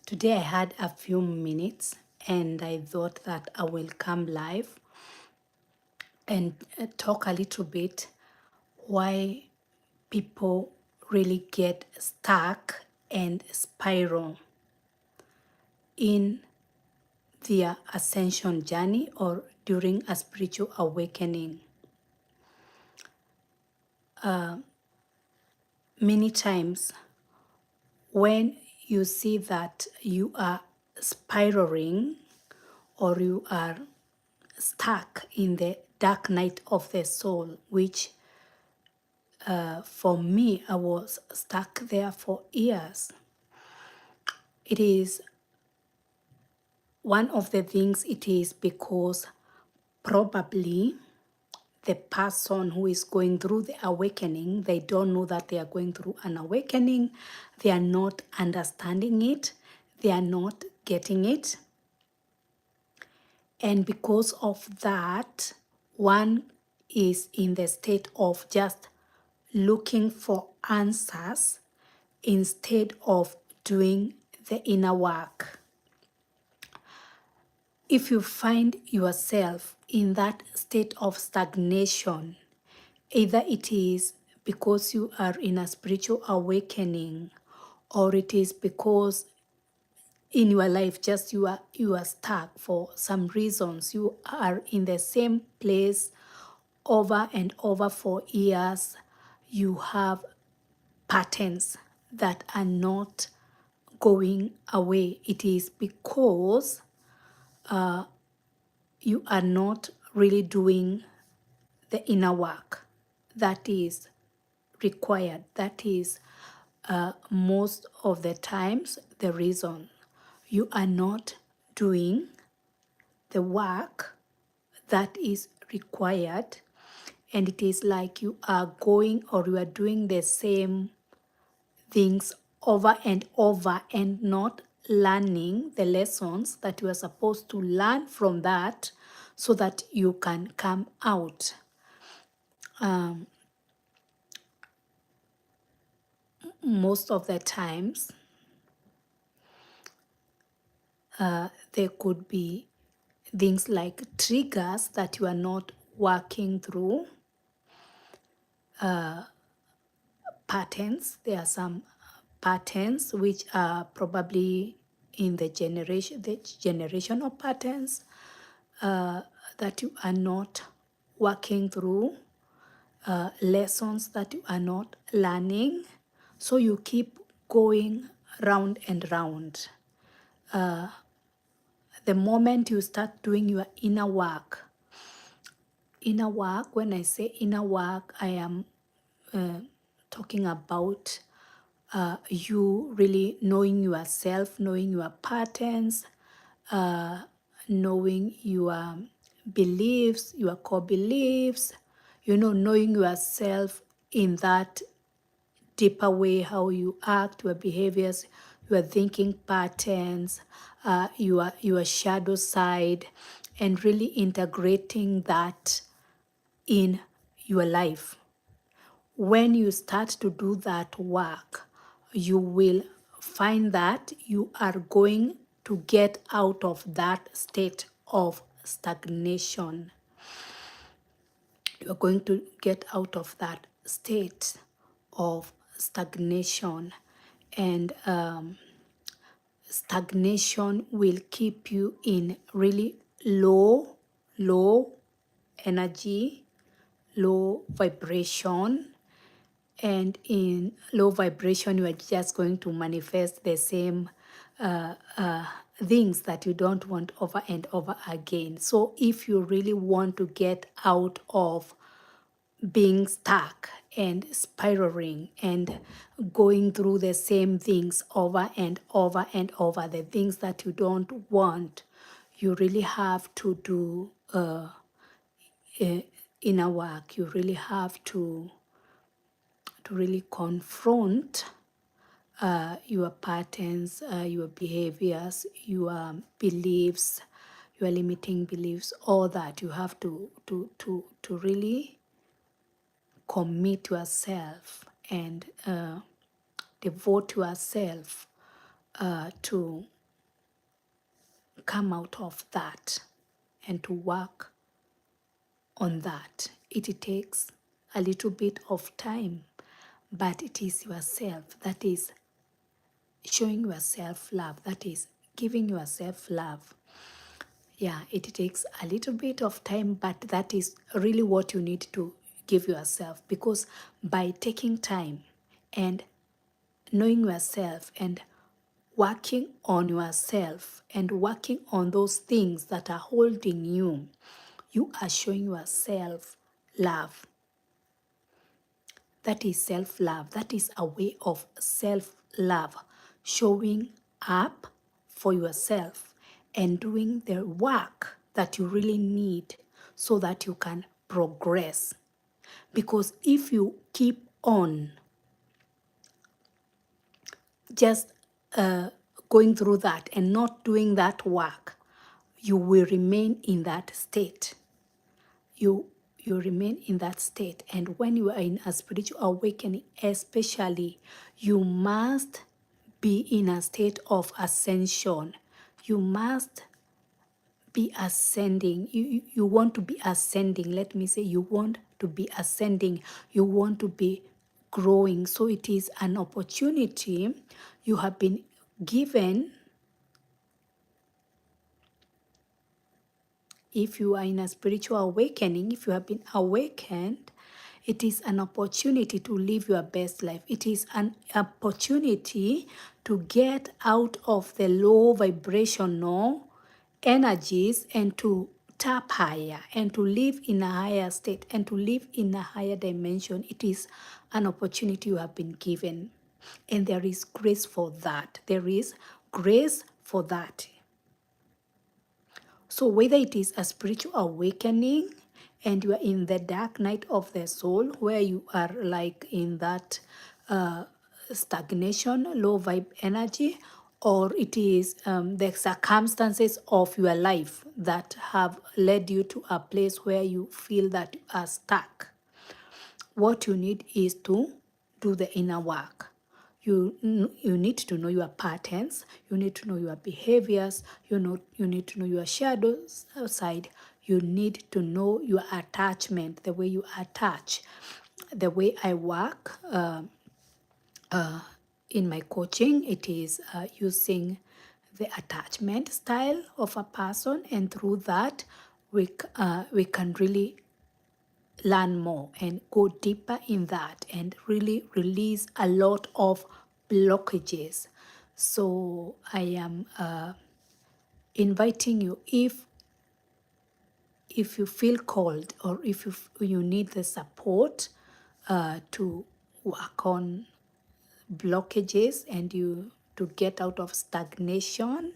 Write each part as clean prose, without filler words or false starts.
Today I had a few minutes and I thought that I will come live and talk a little bit why people really get stuck and spiral in their ascension journey or during a spiritual awakening. Many times when you see that you are spiraling or you are stuck in the dark night of the soul, which for me, I was stuck there for years. It is one of the things, it is because probably the person who is going through the awakening, they don't know that they are going through an awakening. They are not understanding it. They are not getting it. And because of that, one is in the state of just looking for answers instead of doing the inner work. If you find yourself in that state of stagnation, either it is because you are in a spiritual awakening, or it is because in your life just you are stuck for some reasons, you are in the same place over and over for years, you have patterns that are not going away. It is because you are not really doing the inner work that is required. That is most of the times the reason you are not doing the work that is required, and it is like you are going or you are doing the same things over and over and not learning the lessons that you are supposed to learn from that so that you can come out. Most of the times, there could be things like triggers that you are not working through, patterns. There are some patterns which are probably in the generational patterns that you are not working through, lessons that you are not learning. So you keep going round and round. The moment you start doing your inner work, when I say inner work, I am talking about you really knowing yourself, knowing your patterns, knowing your beliefs, your core beliefs, knowing yourself in that deeper way, how you act, your behaviors, your thinking patterns, your shadow side, and really integrating that in your life. When you start to do that work, you will find that you are going to get out of that state of stagnation. You're going to get out of that state of stagnation, and stagnation will keep you in really low energy, low vibration, and in low vibration you are just going to manifest the same things that you don't want over and over again. So if you really want to get out of being stuck and spiraling and going through the same things over and over and over, the things that you don't want, you really have to do inner work. You really have to really confront your patterns, your behaviors, your beliefs, your limiting beliefs, all that. You have to really commit yourself and devote yourself to come out of that and to work on that. It takes a little bit of time, but it is yourself that is showing yourself love, that is giving yourself love. Yeah, it takes a little bit of time, but that is really what you need to give yourself, because by taking time and knowing yourself and working on yourself and working on those things that are holding you, you are showing yourself love. That is self-love. That is a way of self-love, showing up for yourself and doing the work that you really need so that you can progress. Because if you keep on just going through that and not doing that work, you will remain in that state. You remain in that state. And when you are in a spiritual awakening, especially, you must be in a state of ascension. You must be ascending. You want to be ascending. Let me say, you want to be ascending. You want to be growing. So it is an opportunity you have been given. If you are in a spiritual awakening, if you have been awakened, it is an opportunity to live your best life. It is an opportunity to get out of the low vibrational energies and to tap higher and to live in a higher state and to live in a higher dimension. It is an opportunity you have been given. And there is grace for that. There is grace for that. So whether it is a spiritual awakening and you are in the dark night of the soul, where you are like in that stagnation, low vibe energy, or it is the circumstances of your life that have led you to a place where you feel that you are stuck, what you need is to do the inner work. You need to know your patterns. You need to know your behaviors. You need to know your shadow side. You need to know your attachment, the way you attach. The way I work in my coaching, it is using the attachment style of a person, and through that, we can really learn more and go deeper in that and really release a lot of blockages. So I am inviting you, if you feel called, or if you need the support to work on blockages and you to get out of stagnation,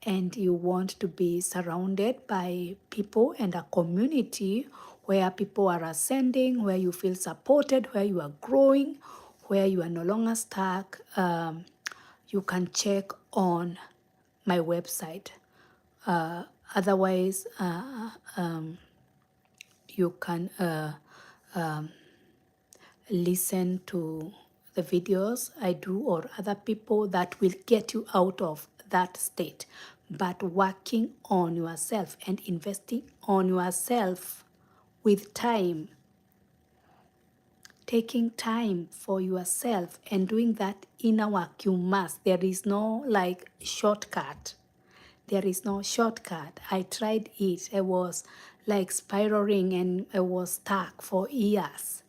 and you want to be surrounded by people and a community where people are ascending, where you feel supported, where you are growing, where you are no longer stuck, you can check on my website. Otherwise, you can listen to the videos I do or other people that will get you out of that state. But working on yourself and investing on yourself with time, taking time for yourself and doing that inner work, you must. There is no like shortcut. There is no shortcut. I tried it. I was like spiraling and I was stuck for years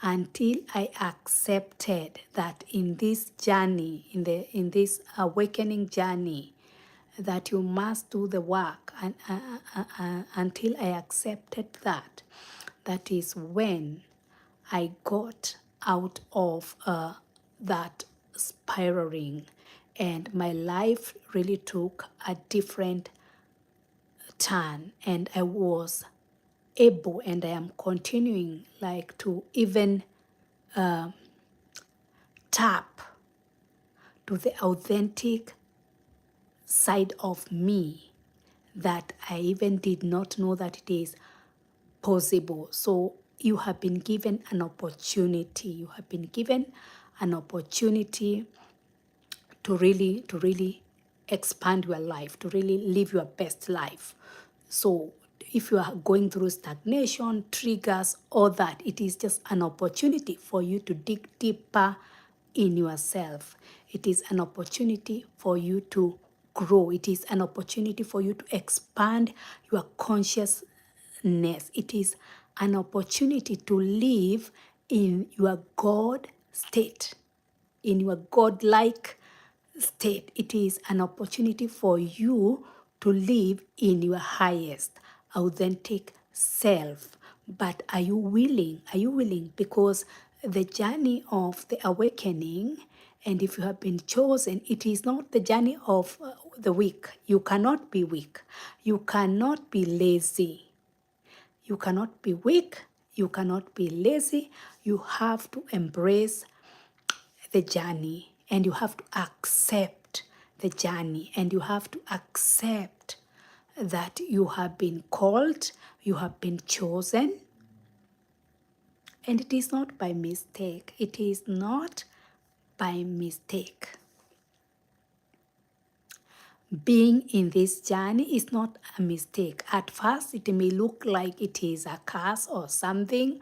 until I accepted that in this journey, in this awakening journey, that you must do the work. And until I accepted that, that is when I got out of that spiraling, and my life really took a different turn, and I was able, and I am continuing like to even tap to the authentic side of me that I even did not know that it is possible. So you have been given an opportunity. You have been given an opportunity to really expand your life, to really live your best life. So if you are going through stagnation, triggers, all that, it is just an opportunity for you to dig deeper in yourself. It is an opportunity for you to grow. It is an opportunity for you to expand your consciousness. It is an opportunity to live in your God state, in your God-like state. It is an opportunity for you to live in your highest, authentic self. But are you willing? Are you willing? Because the journey of the awakening, and if you have been chosen, it is not the journey of the weak. You cannot be weak. You cannot be lazy. You cannot be weak. You cannot be lazy. You have to embrace the journey, and you have to accept the journey, and you have to accept that you have been called, you have been chosen, and it is not by mistake. It is not by mistake. Being in this journey is not a mistake. At first, it may look like it is a curse or something,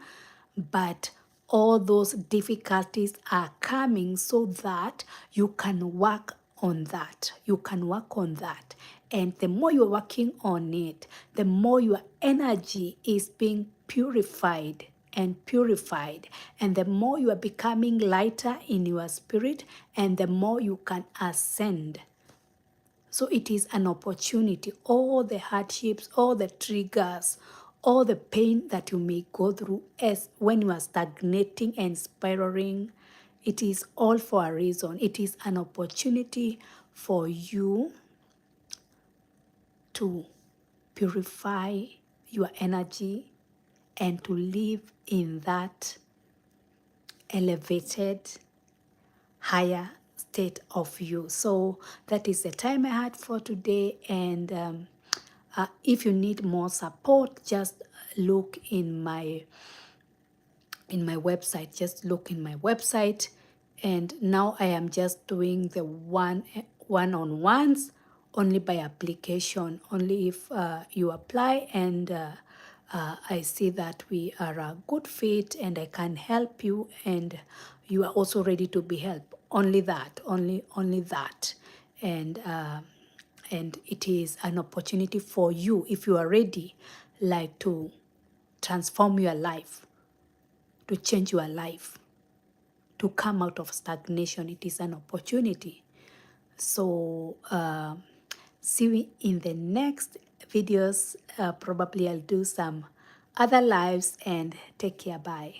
but all those difficulties are coming so that you can work on that. You can work on that. And the more you're working on it, the more your energy is being purified and purified, and the more you are becoming lighter in your spirit, and the more you can ascend. So it is an opportunity. All the hardships, all the triggers, all the pain that you may go through as when you are stagnating and spiraling, it is all for a reason. It is an opportunity for you to purify your energy and to live in that elevated, higher state of you. So that is the time I had for today. And if you need more support, just look in my website. Just look in my website. And now I am just doing the one-on-ones only by application, only if you apply and I see that we are a good fit and I can help you and you are also ready to be helped. Only that, only that. And it is an opportunity for you, if you are ready, like to transform your life, to change your life, to come out of stagnation. It is an opportunity. So see you in the next videos. Probably I'll do some other lives, and take care. Bye.